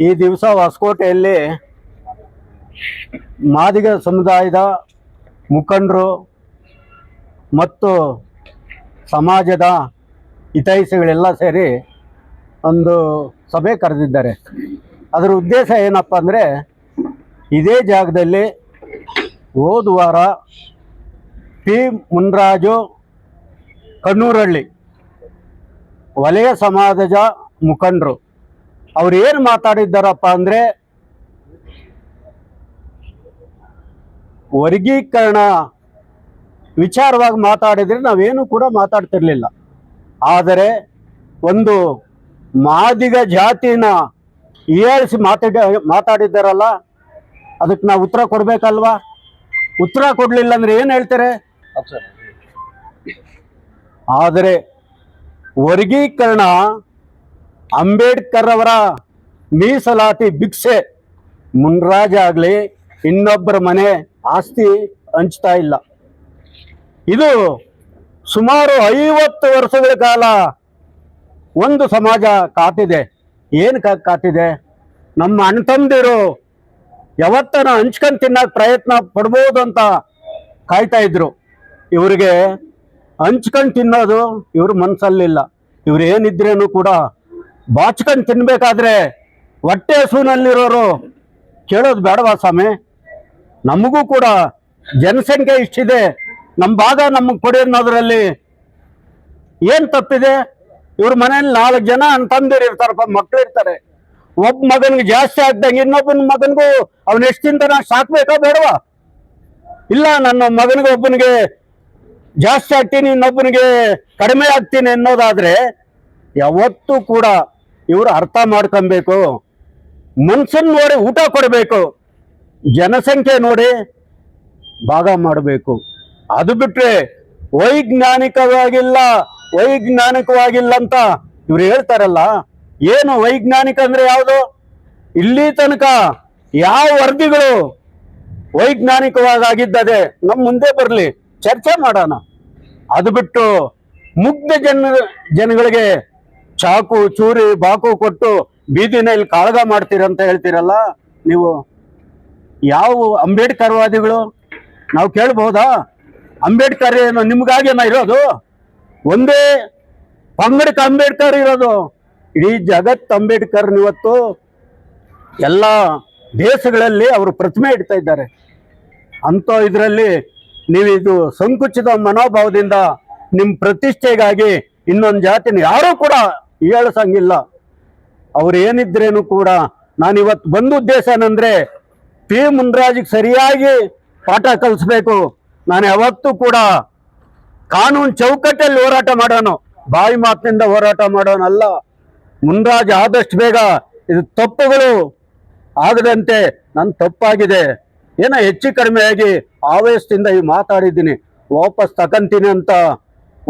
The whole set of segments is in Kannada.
ಈ ದಿವಸ ಹೊಸಕೋಟೆಯಲ್ಲಿ ಮಾದಿಗ ಸಮುದಾಯದ ಮುಖಂಡರು ಮತ್ತು ಸಮಾಜದ ಹಿತೈಷಿಗಳೆಲ್ಲ ಸೇರಿ ಒಂದು ಸಭೆ ಕರೆದಿದ್ದಾರೆ. ಅದರ ಉದ್ದೇಶ ಏನಪ್ಪ ಅಂದರೆ, ಇದೇ ಜಾಗದಲ್ಲಿ ಹೋದ ವಾರ ಪಿ ಮುನ್ರಾಜು ಕಣ್ಣೂರಳ್ಳಿ ವಲಯ ಸಮಾಜದ ಮುಖಂಡರು ಅವ್ರು ಏನು ಮಾತಾಡಿದ್ದಾರಪ್ಪ ಅಂದರೆ, ವರ್ಗೀಕರಣ ವಿಚಾರವಾಗಿ ಮಾತಾಡಿದರೆ ನಾವೇನು ಕೂಡ ಮಾತಾಡ್ತಿರ್ಲಿಲ್ಲ. ಆದರೆ ಒಂದು ಮಾದಿಗ ಜಾತಿನ ಏಳಿಸಿ ಮಾತಾಡಿದ್ದಾರಲ್ಲ, ಅದಕ್ಕೆ ನಾವು ಉತ್ತರ ಕೊಡಬೇಕಲ್ವಾ? ಉತ್ತರ ಕೊಡಲಿಲ್ಲ ಅಂದರೆ ಏನು ಹೇಳ್ತಾರೆ? ಆದರೆ ವರ್ಗೀಕರಣ ಅಂಬೇಡ್ಕರ್ ಅವರ ಮೀಸಲಾತಿ ಭಿಕ್ಷೆ, ಮುನ್ರಾಜ್ ಆಗಲಿ ಇನ್ನೊಬ್ಬರ ಮನೆ ಆಸ್ತಿ ಹಂಚ್ತಾ ಇಲ್ಲ. ಇದು ಸುಮಾರು 50 ವರ್ಷಗಳ ಕಾಲ ಒಂದು ಸಮಾಜ ಕಾತಿದೆ. ಏನು ಕಾತಿದೆ? ನಮ್ಮ ಅಣ್ಣ ತಮ್ಮದಿರು ಯಾವತ್ತನ ಹಂಚ್ಕೊಂಡು ತಿನ್ನಕ್ಕೆ ಪ್ರಯತ್ನ ಪಡ್ಬೋದು ಅಂತ ಕಾಯ್ತಾ ಇದ್ರು. ಇವರಿಗೆ ಹಂಚ್ಕೊಂಡು ತಿನ್ನೋದು ಇವ್ರ ಮನಸ್ಸಲ್ಲಿಲ್ಲ. ಇವ್ರು ಏನಿದ್ರೇನು ಕೂಡ ಬಾಚ್ಕೊಂಡು ತಿನ್ಬೇಕಾದ್ರೆ ಹೊಟ್ಟೆ ಹಸುವಿನಲ್ಲಿರೋರು ಕೇಳೋದು ಬೇಡವಾ ಸ್ವಾಮಿ? ನಮಗೂ ಕೂಡ ಜನಸಂಖ್ಯೆ ಇಷ್ಟಿದೆ, ನಮ್ಮ ಭಾಗ ನಮಗೆ ಕೊಡಿ ಅನ್ನೋದ್ರಲ್ಲಿ ಏನು ತಪ್ಪಿದೆ? ಇವ್ರ ಮನೇಲಿ 4 ಜನ ಅಂತಂದಿರು ಇರ್ತಾರಪ್ಪ, ಮಕ್ಳು ಇರ್ತಾರೆ. ಒಬ್ಬ ಮಗನಿಗೆ ಜಾಸ್ತಿ ಆಗ್ದಂಗೆ ಇನ್ನೊಬ್ಬನ ಮಗನಿಗೂ ಅವನು ಎಷ್ಟು ತಿಂತಾನ ಸಾಕ್ಬೇಕಾ ಬೇಡವಾ? ಇಲ್ಲ, ನನ್ನ ಮಗನಿಗೆ ಒಬ್ಬನಿಗೆ ಜಾಸ್ತಿ ಆಗ್ತೀನಿ, ಇನ್ನೊಬ್ಬನಿಗೆ ಕಡಿಮೆ ಆಗ್ತೀನಿ ಅನ್ನೋದಾದ್ರೆ ಯಾವತ್ತೂ ಕೂಡ ಇವರು ಅರ್ಥ ಮಾಡ್ಕೊಬೇಕು. ಮನ್ಸನ್ನು ನೋಡಿ ಊಟ ಕೊಡಬೇಕು, ಜನಸಂಖ್ಯೆ ನೋಡಿ ಭಾಗ ಮಾಡಬೇಕು. ಅದು ಬಿಟ್ರೆ ವೈಜ್ಞಾನಿಕವಾಗಿಲ್ಲ ಅಂತ ಇವ್ರು ಹೇಳ್ತಾರಲ್ಲ, ಏನು ವೈಜ್ಞಾನಿಕ ಅಂದ್ರೆ ಯಾವುದು? ಇಲ್ಲಿ ತನಕ ಯಾವ ವರದಿಗಳು ವೈಜ್ಞಾನಿಕವಾಗಿದ್ದದೆ ನಮ್ಮ ಮುಂದೆ ಬರಲಿ, ಚರ್ಚೆ ಮಾಡೋಣ. ಅದು ಬಿಟ್ಟು ಮುಗ್ಧ ಜನಗಳಿಗೆ ಚಾಕು ಚೂರಿ ಬಾಕು ಕೊಟ್ಟು ಬೀದಿನಲ್ಲಿ ಕಾಳಗ ಮಾಡ್ತೀರಂತ ಹೇಳ್ತೀರಲ್ಲ ನೀವು. ಯಾವ ಅಂಬೇಡ್ಕರ್ವಾದಿಗಳು? ನಾವು ಕೇಳ್ಬಹುದಾ? ಅಂಬೇಡ್ಕರ್ ಏನು ನಿಮ್ಗಾಗೇನ ಇರೋದು? ಒಂದೇ ಪಂಗಡಕ್ಕೆ ಅಂಬೇಡ್ಕರ್ ಇರೋದು? ಇಡೀ ಜಗತ್ ಅಂಬೇಡ್ಕರ್ ಇವತ್ತು ಎಲ್ಲ ದೇಶಗಳಲ್ಲಿ ಅವರು ಪ್ರತಿಮೆ ಇಡ್ತಾ ಇದ್ದಾರೆ. ಅಂತ ಇದರಲ್ಲಿ ನೀವಿದು ಸಂಕುಚಿತ ಮನೋಭಾವದಿಂದ ನಿಮ್ಮ ಪ್ರತಿಷ್ಠೆಗಾಗಿ ಇನ್ನೊಂದು ಜಾತಿನ ಯಾರೂ ಕೂಡ ಹೇಳಿಸಂಗಿಲ್ಲ. ಅವ್ರು ಏನಿದ್ರೇನು ಕೂಡ ನಾನಿವತ್ತು ಬಂದ ಉದ್ದೇಶ ಏನಂದ್ರೆ, ಪಿ ಮುನ್ರಾಜಿಗೆ ಸರಿಯಾಗಿ ಪಾಠ ಕಲಿಸ್ಬೇಕು. ನಾನು ಯಾವತ್ತೂ ಕೂಡ ಕಾನೂನು ಚೌಕಟ್ಟಲ್ಲಿ ಹೋರಾಟ ಮಾಡೋನು, ಬಾಯಿ ಮಾತಿನಿಂದ ಹೋರಾಟ ಮಾಡೋನಲ್ಲ. ಮುನ್ರಾಜ್ ಆದಷ್ಟು ಬೇಗ ಇದು ತಪ್ಪುಗಳು ಆಗದಂತೆ, ನನ್ನ ತಪ್ಪಾಗಿದೆ ಏನೋ ಹೆಚ್ಚು ಕಡಿಮೆ ಆಗಿ ಆವೇಶದಿಂದ ಈ ಮಾತಾಡಿದ್ದೀನಿ, ವಾಪಸ್ ತಕಂತೀನಿ ಅಂತ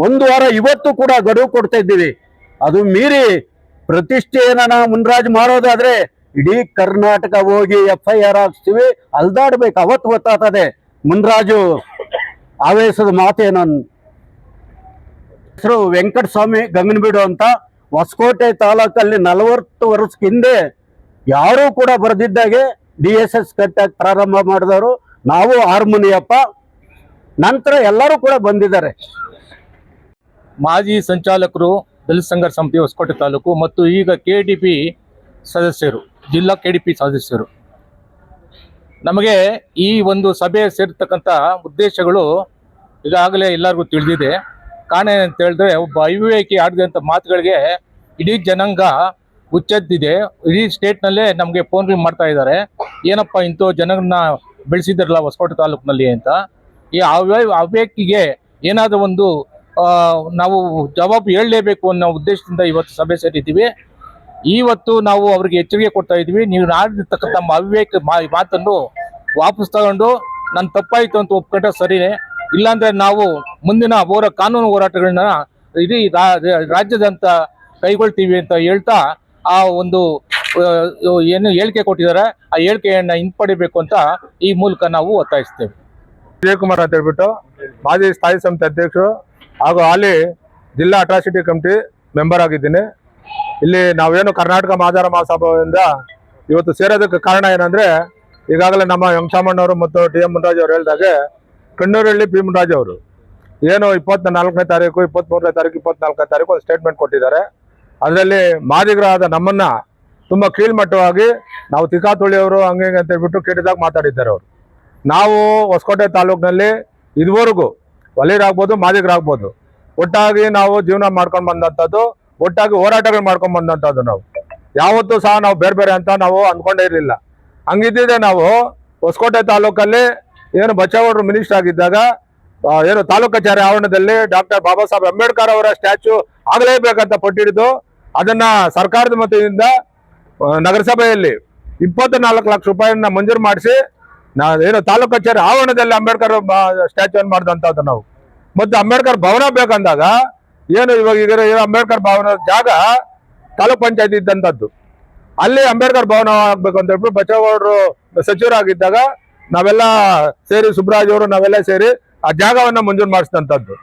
1 ವಾರ ಇವತ್ತು ಕೂಡ ಗಡುವು ಕೊಡ್ತಾ ಇದ್ದೀವಿ. ಅದು ಮೀರಿ ಪ್ರತಿಷ್ಠೆಯನ್ನ ಮುನ್ರಾಜ್ ಮಾಡೋದಾದ್ರೆ ಇಡೀ ಕರ್ನಾಟಕ ಹೋಗಿ FIR ಹಾಕ್ಸ್ತೀವಿ, ಅಲ್ದಾಡ್ಬೇಕು. ಅವತ್ತು ಗೊತ್ತಾಗ್ತದೆ ಮುನ್ರಾಜು ಆವೇಶದ ಮಾತೇನು. ಹೆಸರು ವೆಂಕಟಸ್ವಾಮಿ ಗಂಗನಬೀಡು ಅಂತ, ಹೊಸಕೋಟೆ ತಾಲೂಕಲ್ಲಿ 40 ವರ್ಷದ ಹಿಂದೆ ಯಾರೂ ಕೂಡ ಬರೆದಿದ್ದಾಗೆ DSS ಕಟ್ಟಾಗಿ ಪ್ರಾರಂಭ ಮಾಡಿದವರು ನಾವು. ಹಾರ್ಮೋನಿಯಪ್ಪ ನಂತರ ಎಲ್ಲರೂ ಕೂಡ ಬಂದಿದ್ದಾರೆ. ಮಾಜಿ ಸಂಚಾಲಕರು ದಲಿತ ಸಂಘರ್ಷ ಸಮಿತಿ ಹೊಸಕೋಟೆ ತಾಲೂಕು ಮತ್ತು ಈಗ KDP ಸದಸ್ಯರು, ಜಿಲ್ಲಾ KDP ಸದಸ್ಯರು. ನಮಗೆ ಈ ಒಂದು ಸಭೆ ಸೇರ್ತಕ್ಕಂಥ ಉದ್ದೇಶಗಳು ಈಗಾಗಲೇ ಎಲ್ಲರಿಗೂ ತಿಳಿದಿದೆ. ಕಾರಣ ಏನಂತ ಹೇಳಿದ್ರೆ, ಒಬ್ಬ ಅವಿವೇಕಿ ಆಡಿದಂಥ ಮಾತುಗಳಿಗೆ ಇಡೀ ಜನಾಂಗ ಹುಚ್ಚೆದ್ದಿದೆ. ಇಡೀ ಸ್ಟೇಟ್ನಲ್ಲೇ ನಮಗೆ ಫೋನ್ ಮಾಡ್ತಾ ಇದ್ದಾರೆ, ಏನಪ್ಪ ಇಂಥ ಜನರನ್ನ ಬೆಳೆಸಿದ್ರಲ್ಲ ಹೊಸಕೋಟೆ ತಾಲೂಕಿನಲ್ಲಿ ಅಂತ. ಈ ಅವಿವೇಕಿಗೆ ಏನಾದರೂ ಒಂದು ನಾವು ಜವಾಬು ಹೇಳಲೇಬೇಕು ಅನ್ನೋ ಉದ್ದೇಶದಿಂದ ಇವತ್ತು ಸಭೆ ಸೇರಿದ್ದೀವಿ. ಇವತ್ತು ನಾವು ಅವ್ರಿಗೆ ಎಚ್ಚರಿಕೆ ಕೊಡ್ತಾ ಇದ್ವಿ, ನೀವು ಆಡಿರ್ತಕ್ಕಂಥ ನಮ್ಮ ಅವಿವೇಕ ಮಾತನ್ನು ವಾಪಸ್ ತಗೊಂಡು ನನ್ನ ತಪ್ಪಾಯಿತು ಅಂತ ಒಪ್ಕೊಂಡ್ರೆ ಸರಿನೇ, ಇಲ್ಲಾಂದ್ರೆ ನಾವು ಮುಂದಿನ ಕಾನೂನು ಹೋರಾಟಗಳನ್ನ ಇಡೀ ರಾಜ್ಯದಂತ ಕೈಗೊಳ್ತೀವಿ ಅಂತ ಹೇಳ್ತಾ ಆ ಒಂದು ಏನು ಹೇಳಿಕೆ ಕೊಟ್ಟಿದ್ದಾರೆ ಆ ಹೇಳಿಕೆಯನ್ನ ಹಿಂಪಡಿಬೇಕು ಅಂತ ಈ ಮೂಲಕ ನಾವು ಒತ್ತಾಯಿಸ್ತೇವೆ. ವಿಜಯಕುಮಾರ್ ಅಂತ ಹೇಳ್ಬಿಟ್ಟು ಮಾಜಿ ಸ್ಥಾಯಿ ಸಮಿತಿ ಅಧ್ಯಕ್ಷರು ಹಾಗೂ ಹಾಲಿ ಜಿಲ್ಲಾ ಅಟ್ರಾಸಿಟಿ ಕಮಿಟಿ ಮೆಂಬರ್ ಆಗಿದ್ದೀನಿ. ಇಲ್ಲಿ ನಾವೇನು ಕರ್ನಾಟಕ ಮಹಾಜನ ಮಹಾಸಭಾದಿಂದ ಇವತ್ತು ಸೇರೋದಕ್ಕೆ ಕಾರಣ ಏನಂದ್ರೆ ಈಗಾಗಲೇ ನಮ್ಮ ಎಂ ಶಾಮಣ್ಣವರು ಮತ್ತು ಟಿ ಎಂ ಮುನ್ರಾಜ್ ಅವರು ಹೇಳಿದಾಗೆ ಕಣ್ಣೂರಳ್ಳಿ ಪಿ ಮುನ್ರಾಜ್ ಅವರು ಏನು 24ನೇ ತಾರೀಕು 23ನೇ ತಾರೀಕು 24ನೇ ತಾರೀಕು ಒಂದು ಸ್ಟೇಟ್ಮೆಂಟ್ ಕೊಟ್ಟಿದ್ದಾರೆ. ಅದರಲ್ಲಿ ಮಾದಿಗರಾದ ನಮ್ಮನ್ನ ತುಂಬಾ ಕೀಳ್ಮಟ್ಟವಾಗಿ ನಾವು ತಿಕಾತುಳಿಯವರು ಹಂಗೆ ಅಂತ ಹೇಳ್ಬಿಟ್ಟು ಕೆಟ್ಟದಾಗ ಮಾತಾಡಿದ್ದಾರೆ ಅವರು. ನಾವು ಹೊಸಕೋಟೆ ತಾಲೂಕಿನಲ್ಲಿ ಇದುವರೆಗೂ ವಲೀರಾಗ್ಬೋದು ಮಾದಿಗರಾಗ್ಬೋದು ಒಟ್ಟಾಗಿ ನಾವು ಜೀವನ ಮಾಡ್ಕೊಂಡು ಬಂದಂಥದ್ದು, ಒಟ್ಟಾಗಿ ಹೋರಾಟಗಳು ಮಾಡ್ಕೊಂಡು ಬಂದಂಥದ್ದು. ನಾವು ಯಾವತ್ತೂ ಸಹ ನಾವು ಬೇರೆ ಬೇರೆ ಅಂತ ನಾವು ಅಂದ್ಕೊಂಡೇ ಇರಲಿಲ್ಲ. ಹಂಗಿದ್ದಿದೆ ನಾವು ಹೊಸಕೋಟೆ ತಾಲೂಕಲ್ಲಿ ಏನು ಬಚ್ಚೇಗೌಡರು ಮಿನಿಸ್ಟರ್ ಆಗಿದ್ದಾಗ ಏನು ತಾಲೂಕು ಕಚೇರಿ ಆವರಣದಲ್ಲಿ ಡಾಕ್ಟರ್ ಬಾಬಾ ಸಾಹೇಬ್ ಅಂಬೇಡ್ಕರ್ ಅವರ ಸ್ಟ್ಯಾಚ್ಯೂ ಆಗಲೇಬೇಕಂತ ಪಟ್ಟಿಡಿದು ಅದನ್ನ ಸರ್ಕಾರದ ಮತದಿಂದ ನಗರಸಭೆಯಲ್ಲಿ 24 ಲಕ್ಷ ರೂಪಾಯಿನ ಮಂಜೂರು ಮಾಡಿಸಿ ಏನು ತಾಲೂಕು ಕಚೇರಿ ಆವರಣದಲ್ಲಿ ಅಂಬೇಡ್ಕರ್ ಸ್ಟ್ಯಾಚ್ಯೂ ಮಾಡಿದಂಥದ್ದು ನಾವು. ಮತ್ತು ಅಂಬೇಡ್ಕರ್ ಭವನ ಬೇಕಂದಾಗ ಏನು ಇವಾಗ ಈಗ ಅಂಬೇಡ್ಕರ್ ಭವನ ಜಾಗ ತಾಲೂಕ್ ಪಂಚಾಯತ್ ಇದ್ದಂಥದ್ದು, ಅಲ್ಲಿ ಅಂಬೇಡ್ಕರ್ ಭವನ ಆಗ್ಬೇಕು ಅಂತ ಹೇಳ್ಬಿಟ್ಟು ಬಚ್ಚೇಗೌಡರು ಸಚಿವರಾಗಿದ್ದಾಗ ನಾವೆಲ್ಲ ಸೇರಿ ಸುಬ್ರಾಜ್ ಅವರು ನಾವೆಲ್ಲ ಸೇರಿ ಆ ಜಾಗವನ್ನ ಮಂಜೂರು ಮಾಡಿಸಿದಂಥದ್ದು.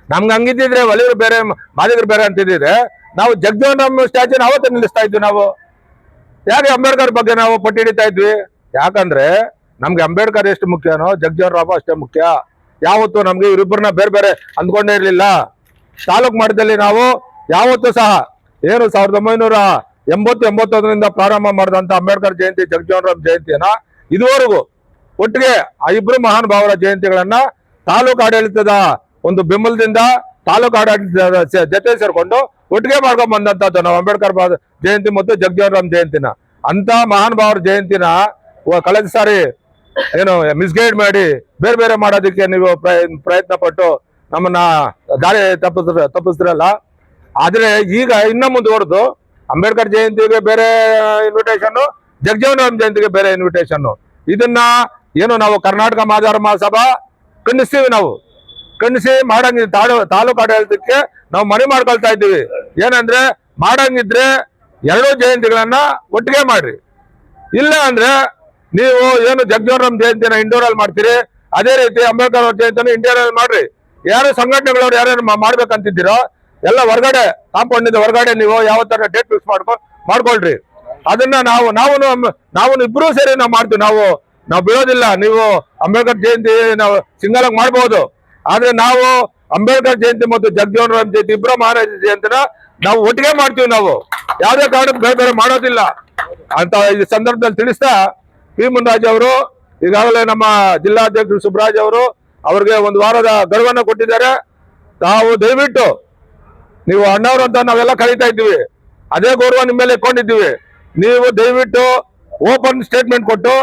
ನಮ್ಗೆ ಹಂಗಿದ್ದಿದ್ರೆ ಒಲಿಯರು ಬೇರೆ ಮಾದಿಗರು ಬೇರೆ ಅಂತಿದ್ರೆ ನಾವು ಜಗಜೀವನ್ ರಾಮ್ ಸ್ಟ್ಯಾಚ್ಯೂನ ಅವತ್ತೇ ನಿಲ್ಲಿಸ್ತಾ ಇದ್ವಿ. ನಾವು ಯಾಕೆ ಅಂಬೇಡ್ಕರ್ ಬಗ್ಗೆ ನಾವು ಪಟ್ಟಿ ಹಿಡಿತಾ ಇದ್ವಿ? ಯಾಕಂದ್ರೆ ನಮ್ಗೆ ಅಂಬೇಡ್ಕರ್ ಎಷ್ಟು ಮುಖ್ಯನೋ ಜಗಜೀವನ್ ರಾಮ್ ಅಷ್ಟೇ ಮುಖ್ಯ. ಯಾವತ್ತು ನಮ್ಗೆ ಇವರಿಬ್ಬರನ್ನ ಬೇರೆ ಬೇರೆ ಅಂದ್ಕೊಂಡೇ ಇರಲಿಲ್ಲ. ತಾಲೂಕ್ ಮಟ್ಟದಲ್ಲಿ ನಾವು ಯಾವತ್ತೂ ಸಹ ಏನು 1980-81ರಿಂದ ಪ್ರಾರಂಭ ಮಾಡಿದಂತ ಅಂಬೇಡ್ಕರ್ ಜಯಂತಿ ಜಗಜೀವನ್ ರಾಮ್ ಜಯಂತಿಯನ್ನ ಇದುವರೆಗೂ ಒಟ್ಟಿಗೆ ಆ ಇಬ್ರು ಮಹಾನ್ ಭಾವರ ಜಯಂತಿಗಳನ್ನ ತಾಲೂಕು ಆಡಳಿತದ ಒಂದು ಬೆಂಬಲದಿಂದ ತಾಲೂಕು ಆಡಳಿತದ ಜೊತೆ ಸೇರ್ಕೊಂಡು ಒಟ್ಟಿಗೆ ಮಾಡ್ಕೊಂಡ್ ಬಂದಂತದ್ದು ನಾವು ಅಂಬೇಡ್ಕರ್ ಜಯಂತಿ ಮತ್ತು ಜಗಜೀವನ್ ರಾಮ್ ಜಯಂತಿನ. ಅಂತ ಮಹಾನ್ ಭಾವರ ಜಯಂತಿನ ಕಳೆದ ಸಾರಿ ಏನು ಮಿಸ್ಗೈಡ್ ಮಾಡಿ ಬೇರೆ ಬೇರೆ ಮಾಡೋದಕ್ಕೆ ನೀವು ಪ್ರಯತ್ನ ಪಟ್ಟು ನಮ್ಮನ್ನ ದಾರಿ ತಪ್ಪಿಸ್ತಿರಲ್ಲ. ಆದ್ರೆ ಈಗ ಇನ್ನ ಮುಂದುವರೆದು ಅಂಬೇಡ್ಕರ್ ಜಯಂತಿಗೆ ಬೇರೆ ಇನ್ವಿಟೇಷನ್, ಜಗಜೀವನ್ ರಾಮ್ ಜಯಂತಿಗೆ ಬೇರೆ ಇನ್ವಿಟೇಷನ್. ಇದನ್ನ ಏನು ನಾವು ಕರ್ನಾಟಕ ಮಾದಿಗರ ಮಹಾಸಭಾ ಖಂಡಿಸ್ತೀವಿ. ನಾವು ಖಂಡಿಸಿ ಮಾಡಂಗಿದ್ರೆ ತಾಲೂಕು ಆಡಳಿತಕ್ಕೆ ನಾವು ಮನವಿ ಮಾಡ್ಕೊಳ್ತಾ ಇದ್ದೀವಿ. ಏನಂದ್ರೆ ಮಾಡಂಗಿದ್ರೆ 2 ಜಯಂತಿಗಳನ್ನ ಒಟ್ಟಿಗೆ ಮಾಡ್ರಿ. ಇಲ್ಲ ಅಂದ್ರೆ ನೀವು ಏನು ಜಗಜೀವನ್ ರಾಮ್ ಜಯಂತಿನ ಇಂಡೋರ್ ಅಲ್ಲಿ ಮಾಡ್ತೀರಿ, ಅದೇ ರೀತಿ ಅಂಬೇಡ್ಕರ್ ಅವ್ರ ಜಯಂತಿನ ಇಂಡಿಯಾ ಮಾಡ್ರಿ. ಯಾರು ಸಂಘಟನೆಗಳವ್ರು ಯಾರ್ಯಾರು ಮಾಡ್ಬೇಕಂತಿದ್ದೀರೋ ಎಲ್ಲ ಹೊರಗಡೆ ಕಾಂಪೌಂಡ್ ಇಂದ ಹೊರಗಡೆ ನೀವು ಯಾವ ತರ ಡೇಟ್ ಫಿಕ್ಸ್ ಮಾಡ್ಕೊಳ್ರಿ. ಅದನ್ನ ನಾವು ಇಬ್ರು ಸೇರಿ ನಾವು ಮಾಡ್ತೀವಿ. ನಾವು ಬಿಡೋದಿಲ್ಲ. ನೀವು ಅಂಬೇಡ್ಕರ್ ಜಯಂತಿ ನಾವು ಸಿಂಗಲ್ ಆಗಿ ಮಾಡ್ಬೋದು, ಆದ್ರೆ ನಾವು ಅಂಬೇಡ್ಕರ್ ಜಯಂತಿ ಮತ್ತು ಜಗಜೀವನ್ ರಾಮ್ ಜಯಂತಿ ಇಬ್ಬರ ಮಹಾರಾಜ ಜಯಂತಿನ ನಾವು ಒಟ್ಟಿಗೆ ಮಾಡ್ತೀವಿ. ನಾವು ಯಾವುದೇ ಕಾರಣಕ್ಕೆ ಬೇರೆ ಬೇರೆ ಮಾಡೋದಿಲ್ಲ ಅಂತ ಈ ಸಂದರ್ಭದಲ್ಲಿ ತಿಳಿಸ್ತಾ ಪಿ ಮುನ್ರಾಜ್ ಅವರು ಈಗಾಗಲೇ ನಮ್ಮ ಜಿಲ್ಲಾಧ್ಯಕ್ಷರು ಸುಬ್ರಾಜ್ ಅವರು ಅವ್ರಿಗೆ 1 ವಾರದ ಗಡುವನ್ನ ಕೊಟ್ಟಿದ್ದಾರೆ. ನಾವು ದಯವಿಟ್ಟು ನೀವು ಅಣ್ಣವ್ರು ಅಂತ ನಾವೆಲ್ಲ ಕರೀತಾ ಇದ್ದೀವಿ, ಅದೇ ಗೌರವ ನಿಮ್ಮ ಮೇಲೆ ಇಟ್ಕೊಂಡಿದ್ದೀವಿ. ನೀವು ದಯವಿಟ್ಟು ಓಪನ್ ಸ್ಟೇಟ್ಮೆಂಟ್ ಕೊಟ್ಟು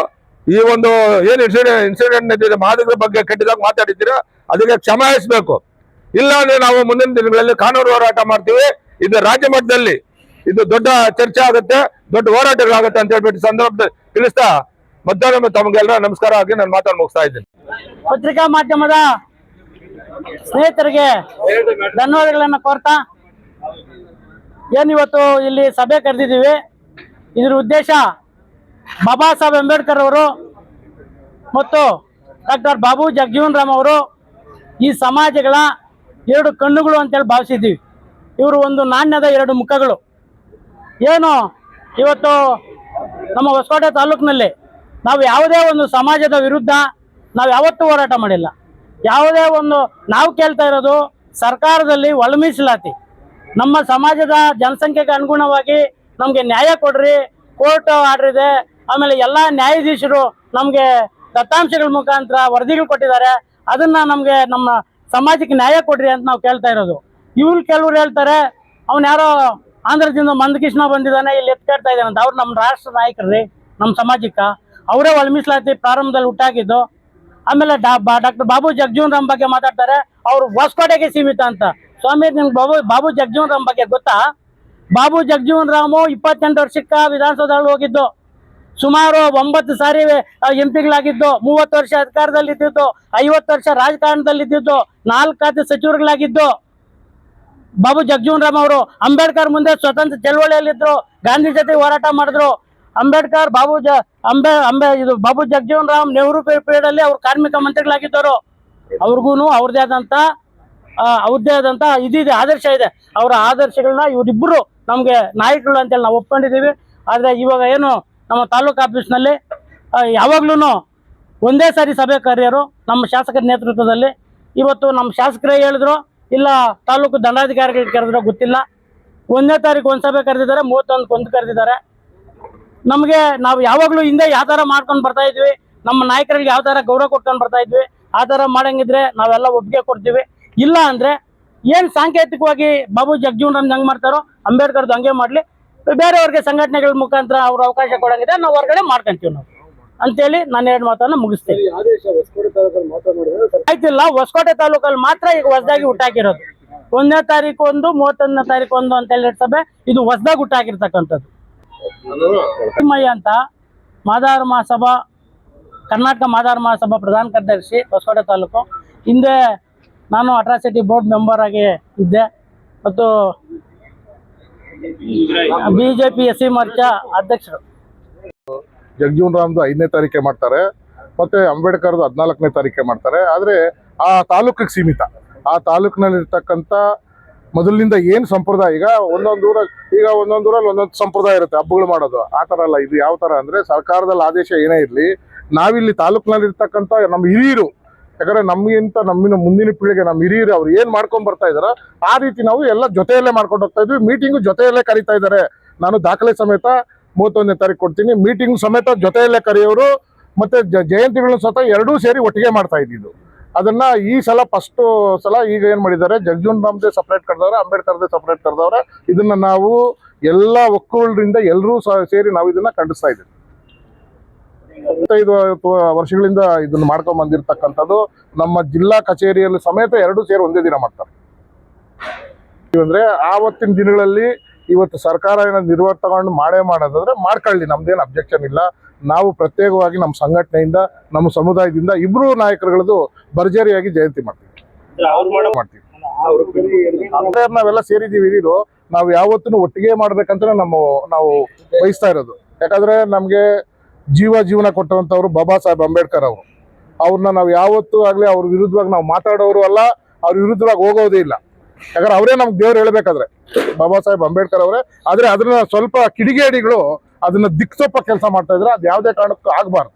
ಈ ಒಂದು ಏನು ಇನ್ಸಿಡೆಂಟ್ ನಡೀತಿದೆ ಮಾದಿಗರ ಬಗ್ಗೆ ಕೆಟ್ಟದಾಗ ಮಾತಾಡಿದ್ದೀರಾ ಅದಕ್ಕೆ ಕ್ಷಮಾಯಿಸಬೇಕು. ಇಲ್ಲ ಅಂದ್ರೆ ನಾವು ಮುಂದಿನ ದಿನಗಳಲ್ಲಿ ಕಾನೂನು ಹೋರಾಟ ಮಾಡ್ತೀವಿ. ಇದು ರಾಜ್ಯ ಮಟ್ಟದಲ್ಲಿ ಇದು ದೊಡ್ಡ ಚರ್ಚೆ ಆಗುತ್ತೆ, ದೊಡ್ಡ ಹೋರಾಟಗಳಾಗುತ್ತೆ ಅಂತ ಹೇಳ್ಬಿಟ್ಟು ಸಂದರ್ಭದಲ್ಲಿ ತಿಳಿಸ್ತಾ ಮಧ್ಯಾಹ್ನ ತಮಗೆಲ್ಲ ನಮಸ್ಕಾರ ಆಗಿ ನಾನು ಮಾತಾಡಿ ಮುಗಿಸ್ತಾ ಇದ್ದೀನಿ. ಪತ್ರಿಕಾ ಮಾಧ್ಯಮದ ಸ್ನೇಹಿತರಿಗೆ ಧನ್ಯವಾದಗಳನ್ನ ಕೋರ್ತಾ ಏನಿವತ್ತು ಇಲ್ಲಿ ಸಭೆ ಕರೆದಿದ್ದೀವಿ. ಇದರ ಉದ್ದೇಶ ಬಾಬಾ ಸಾಹೇಬ್ ಅಂಬೇಡ್ಕರ್ ಅವರು ಮತ್ತು ಡಾಕ್ಟರ್ ಬಾಬು ಜಗಜೀವನ್ ರಾಮ್ ಅವರು ಈ ಸಮಾಜಗಳ 2 ಕಣ್ಣುಗಳು ಅಂತೇಳಿ ಭಾವಿಸಿದ್ದೀವಿ. ಇವರು ಒಂದು ನಾಣ್ಯದ 2 ಮುಖಗಳು. ಏನು ಇವತ್ತು ನಮ್ಮ ಹೊಸಕೋಟೆ ತಾಲೂಕಿನಲ್ಲಿ ನಾವು ಯಾವುದೇ ಒಂದು ಸಮಾಜದ ವಿರುದ್ಧ ನಾವು ಯಾವತ್ತೂ ಹೋರಾಟ ಮಾಡಿಲ್ಲ. ಯಾವುದೇ ಒಂದು ನಾವು ಕೇಳ್ತಾ ಇರೋದು ಸರ್ಕಾರದಲ್ಲಿ ಒಳ ಮೀಸಲಾತಿ, ನಮ್ಮ ಸಮಾಜದ ಜನಸಂಖ್ಯೆಗೆ ಅನುಗುಣವಾಗಿ ನಮಗೆ ನ್ಯಾಯ ಕೊಡ್ರಿ, ಕೋರ್ಟ್ ಆರ್ಡರ್ ಇದೆ, ಆಮೇಲೆ ಎಲ್ಲ ನ್ಯಾಯಾಧೀಶರು ನಮಗೆ ದತ್ತಾಂಶಗಳ ಮುಖಾಂತರ ವರದಿಗಳು ಕೊಟ್ಟಿದ್ದಾರೆ, ಅದನ್ನ ನಮಗೆ ನಮ್ಮ ಸಮಾಜಕ್ಕೆ ನ್ಯಾಯ ಕೊಡ್ರಿ ಅಂತ ನಾವು ಕೇಳ್ತಾ ಇರೋದು. ಇವ್ರು ಕೆಲವ್ರು ಹೇಳ್ತಾರೆ ಅವ್ನು ಯಾರೋ ಆಂಧ್ರದಿಂದ ಮಂದಕೃಷ್ಣ ಬಂದಿದ್ದಾನೆ ಇಲ್ಲಿ ಎತ್ಕಾಡ್ತಾ ಇದ್ದಾನೆ ಅಂತ. ಅವ್ರು ನಮ್ಮ ರಾಷ್ಟ್ರ ನಾಯಕರ್ರಿ, ನಮ್ಮ ಸಮಾಜಕ್ಕೆ ಅವರೇ ಒಳ ಮೀಸಲಾತಿ ಪ್ರಾರಂಭದಲ್ಲಿ ಹುಟ್ಟಾಕಿದ್ದು. ಆಮೇಲೆ ಡಾಕ್ಟರ್ ಬಾಬು ಜಗಜೀವನ್ ರಾಮ್ ಬಗ್ಗೆ ಮಾತಾಡ್ತಾರೆ, ಅವ್ರು ಹೊಸಕೋಟೆಗೆ ಸೀಮಿತ ಅಂತ. ಸ್ವಾಮಿ ನಿಮ್ಗೆ ಬಾಬು ಜಗಜೀವನ್ ರಾಮ್ ಬಗ್ಗೆ ಗೊತ್ತಾ? ಬಾಬು ಜಗಜೀವನ್ ರಾಮು 28 ವರ್ಷಕ್ಕೆ ವಿಧಾನಸೌಧದಲ್ಲಿ ಹೋಗಿದ್ದು, ಸುಮಾರು 9 ಸಾರಿ MP ಗಳಾಗಿದ್ದು, 30 ವರ್ಷ ಅಧಿಕಾರದಲ್ಲಿ ಇದ್ದಿದ್ದು, 50 ವರ್ಷ ರಾಜಕಾರಣದಲ್ಲಿ ಇದ್ದಿದ್ದು, 4 ಖಾತೆ ಸಚಿವರುಗಳಾಗಿದ್ದು ಬಾಬು ಜಗಜೀವನ್ ರಾಮ್ ಅವರು. ಅಂಬೇಡ್ಕರ್ ಮುಂದೆ ಸ್ವತಂತ್ರ ಚಳವಳಿಯಲ್ಲಿದ್ರು, ಗಾಂಧಿ ಜೊತೆ ಹೋರಾಟ ಮಾಡಿದ್ರು. ಅಂಬೇಡ್ಕರ್ ಇದು ಬಾಬು ಜಗಜೀವನ್ ರಾಮ್ ನೆಹರು ಪೀರಿಯಡ್ ಅಲ್ಲಿ ಅವ್ರು ಕಾರ್ಮಿಕ ಮಂತ್ರಿಗಳಾಗಿದ್ದವರು. ಅವ್ರಿಗೂ ಅವ್ರದೇ ಆದಂತ ಇದಿದೆ, ಆದರ್ಶ ಇದೆ. ಅವರ ಆದರ್ಶಗಳನ್ನ ಇವರಿಬ್ಬರು ನಮ್ಗೆ ನಾಯಕರು ಅಂತೇಳಿ ನಾವು ಒಪ್ಕೊಂಡಿದ್ದೀವಿ. ಆದ್ರೆ ಇವಾಗ ಏನು ನಮ್ಮ ತಾಲೂಕು ಆಫೀಸ್ನಲ್ಲಿ ಯಾವಾಗ್ಲೂ ಒಂದೇ ಸಾರಿ ಸಭೆ ಕರೆಯೋರು ನಮ್ಮ ಶಾಸಕರ ನೇತೃತ್ವದಲ್ಲಿ. ಇವತ್ತು ನಮ್ಮ ಶಾಸಕರೇ ಹೇಳಿದ್ರು, ಇಲ್ಲ ತಾಲೂಕು ದಂಡಾಧಿಕಾರಿಗಳು ಕರೆದ್ರು ಗೊತ್ತಿಲ್ಲ. 1ನೇ ತಾರೀಕು ಒಂದು ಸಭೆ ಕರೆದಿದ್ದಾರೆ, 31 ಒಂದು ಕರೆದಿದ್ದಾರೆ. ನಮಗೆ ನಾವು ಯಾವಾಗಲೂ ಹಿಂದೆ ಯಾವ ಥರ ಮಾಡ್ಕೊಂಡು ಬರ್ತಾ ಇದ್ವಿ, ನಮ್ಮ ನಾಯಕರಿಗೆ ಯಾವ ಥರ ಗೌರವ ಕೊಟ್ಕೊಂಡು ಬರ್ತಾ ಇದ್ವಿ, ಆ ಥರ ಮಾಡಂಗಿದ್ರೆ ನಾವೆಲ್ಲ ಒಪ್ಪಿಗೆ ಕೊಡ್ತೀವಿ. ಇಲ್ಲ ಅಂದರೆ ಏನು ಸಾಂಕೇತಿಕವಾಗಿ ಬಾಬು ಜಗಜೀವನ್ ರಾಮ್ ಹೆಂಗೆ ಮಾಡ್ತಾರೋ ಅಂಬೇಡ್ಕರ್ದು ಹಂಗೆ ಮಾಡಲಿ, ಬೇರೆಯವ್ರಿಗೆ ಸಂಘಟನೆಗಳ ಮುಖಾಂತರ ಅವ್ರ ಅವಕಾಶ ಕೊಡಂಗಿದೆ ನಾವು ಹೊರಗಡೆ ಮಾಡ್ಕೊಂತೀವಿ ನಾವು ಅಂತೇಳಿ ನಾನು 2 ಮಾತನ್ನು ಮುಗಿಸ್ತೇನೆ. ಆಯ್ತಿಲ್ಲ, ಹೊಸಕೋಟೆ ತಾಲೂಕಲ್ಲಿ ಮಾತ್ರ ಈಗ ಹೊಸದಾಗಿ ಹುಟ್ಟಾಕಿರೋದು. 1ನೇ ತಾರೀಕು ಒಂದು, 31ನೇ ತಾರೀಕು ಒಂದು ಅಂತೇಳಿ ಸಭೆ, ಇದು ಹೊಸದಾಗಿ ಹುಟ್ಟಾಕಿರ್ತಕ್ಕಂಥದ್ದು. ತಿಮ್ಮಯ್ಯ ಅಂತ ಮಾದಾರ ಮಹಾಸಭಾ, ಕರ್ನಾಟಕ ಮಾದಾರ ಮಹಾಸಭಾ ಪ್ರಧಾನ ಕಾರ್ಯದರ್ಶಿ ಹೊಸಕೋಟೆ ತಾಲೂಕು. ಹಿಂದೆ ನಾನು ಅಟ್ರಾಸಿಟಿ ಬೋರ್ಡ್ ಮೆಂಬರ್ ಆಗಿ ಇದ್ದೆ ಮತ್ತು BJP SC ಮೋರ್ಚಾ ಅಧ್ಯಕ್ಷರು. ಜಗಜೀವನ್ ರಾಮ್ದು 5ನೇ ತಾರೀಕೆ ಮಾಡ್ತಾರೆ, ಮತ್ತೆ ಅಂಬೇಡ್ಕರ್ದು 14ನೇ ತಾರೀಕೆ ಮಾಡ್ತಾರೆ. ಆದರೆ ಆ ತಾಲೂಕಿಗೆ ಸೀಮಿತ. ಆ ತಾಲೂಕಿನಲ್ಲಿರ್ತಕ್ಕಂಥ ಮೊದಲಿನಿಂದ ಏನು ಸಂಪ್ರದಾಯ, ಈಗ ಒಂದೊಂದು ಊರಲ್ಲಿ ಒಂದೊಂದು ಸಂಪ್ರದಾಯ ಇರುತ್ತೆ ಹಬ್ಬಗಳು ಮಾಡೋದು. ಆ ಥರ ಅಲ್ಲ ಇದು. ಯಾವ ಥರ ಅಂದರೆ ಸರ್ಕಾರದಲ್ಲಿ ಆದೇಶ ಏನೇ ಇರಲಿ, ನಾವಿಲ್ಲಿ ತಾಲೂಕಿನಲ್ಲಿರ್ತಕ್ಕಂಥ ನಮ್ಮ ಹಿರಿಯರು, ಯಾಕಂದ್ರೆ ನಮಗಿಂತ ನಮ್ಮಿನ ಮುಂದಿನ ಪೀಳಿಗೆ ನಮ್ಮ ಹಿರಿಯರು ಅವ್ರು ಏನು ಮಾಡ್ಕೊಂಡು ಬರ್ತಾ ಇದಾರೋ ಆ ರೀತಿ ನಾವು ಎಲ್ಲ ಜೊತೆಯಲ್ಲೇ ಮಾಡ್ಕೊಂಡು ಹೋಗ್ತಾ ಇದ್ವಿ. ಮೀಟಿಂಗು ಜೊತೆಯಲ್ಲೇ ಕರೀತಾ ಇದ್ದಾರೆ. ನಾನು ದಾಖಲೆ ಸಮೇತ 31ನೇ ತಾರೀಕು ಕೊಡ್ತೀನಿ. ಮೀಟಿಂಗ್ ಸಮೇತ ಜೊತೆಯಲ್ಲೇ ಕರೆಯೋರು, ಮತ್ತೆ ಜಯಂತಿಗಳನ್ನು ಸತ ಎರಡೂ ಸೇರಿ ಒಟ್ಟಿಗೆ ಮಾಡ್ತಾ ಇದ್ದಿದ್ದು. ಅದನ್ನ ಈ ಸಲ ಫಸ್ಟ್ ಸಲ ಈಗ ಏನ್ ಮಾಡಿದ್ದಾರೆ, ಜಗಜೀವನ್ ರಾಮ್ದೇ ಸಪ್ರೇಟ್ ಕರೆದವ್ರೆ, ಅಂಬೇಡ್ಕರ್ದೇ ಸಪ್ರೇಟ್ ಕರೆದವ್ರೆ. ಇದನ್ನ ನಾವು ಎಲ್ಲ ಒಕ್ಕೂಲರಿಂದ ಎಲ್ಲರೂ ಸೇರಿ ನಾವು ಇದನ್ನ ಖಂಡಿಸ್ತಾ ಇದ್ದೀವಿ. 25 ವರ್ಷಗಳಿಂದ ಇದನ್ನ ಮಾಡ್ಕೊಂಡ್ ಬಂದಿರತಕ್ಕಂಥದ್ದು. ನಮ್ಮ ಜಿಲ್ಲಾ ಕಚೇರಿಯಲ್ಲಿ ಸಮೇತ ಎರಡೂ ಸೇರಿ ಒಂದೇ ದಿನ ಮಾಡ್ತಾರೆ. ಅಂದ್ರೆ ಆವತ್ತಿನ ದಿನಗಳಲ್ಲಿ ಇವತ್ತು ಸರ್ಕಾರ ಏನೋ ನಿರ್ವಹಣೆ ತಗೊಂಡು ಮಾಡೋದಾದ್ರೆ ಮಾಡ್ಕೊಳ್ಳಿ, ನಮ್ದೇನು ಅಬ್ಜೆಕ್ಷನ್ ಇಲ್ಲ. ನಾವು ಪ್ರತ್ಯೇಕವಾಗಿ ನಮ್ಮ ಸಂಘಟನೆಯಿಂದ, ನಮ್ಮ ಸಮುದಾಯದಿಂದ ಇಬ್ರು ನಾಯಕರುಗಳದ್ದು ಭರ್ಜರಿಯಾಗಿ ಜಯಂತಿ ಮಾಡ್ತೀವಿ. ಅಂದ್ರೆ ನಾವೆಲ್ಲ ಸೇರಿದೀವಿ. ಇದು ನಾವು ಯಾವತ್ತೂ ಒಟ್ಟಿಗೆ ಮಾಡ್ಬೇಕಂತ ನಾವು ಬಯಸ್ತಾ ಇರೋದು. ಯಾಕಂದ್ರೆ ನಮ್ಗೆ ಜೀವನ ಕೊಟ್ಟಂತವ್ರು ಬಾಬಾ ಸಾಹೇಬ್ ಅಂಬೇಡ್ಕರ್ ಅವರು. ಅವ್ರನ್ನ ನಾವು ಯಾವತ್ತೂ ಆಗ್ಲಿ ಅವ್ರ ವಿರುದ್ಧವಾಗಿ ನಾವು ಮಾತಾಡೋರು ಅಲ್ಲ, ಅವ್ರ ವಿರುದ್ಧವಾಗಿ ಹೋಗೋದೇ ಇಲ್ಲ. ಯಾಕಂದ್ರೆ ಅವರೇ ನಮ್ಗೆ ದೇವ್ರು ಹೇಳ್ಬೇಕಾದ್ರೆ ಬಾಬಾ ಸಾಹೇಬ್ ಅಂಬೇಡ್ಕರ್ ಅವರೇ. ಆದ್ರೆ ಅದನ್ನ ಸ್ವಲ್ಪ ಕಿಡಿಗೇಡಿಗಳು ಅದನ್ನ ದಿಕ್ಸೊಪ್ಪ ಕೆಲಸ ಮಾಡ್ತಾ ಇದ್ರೆ ಅದು ಯಾವುದೇ ಕಾರಣಕ್ಕೂ ಆಗ್ಬಾರ್ದು.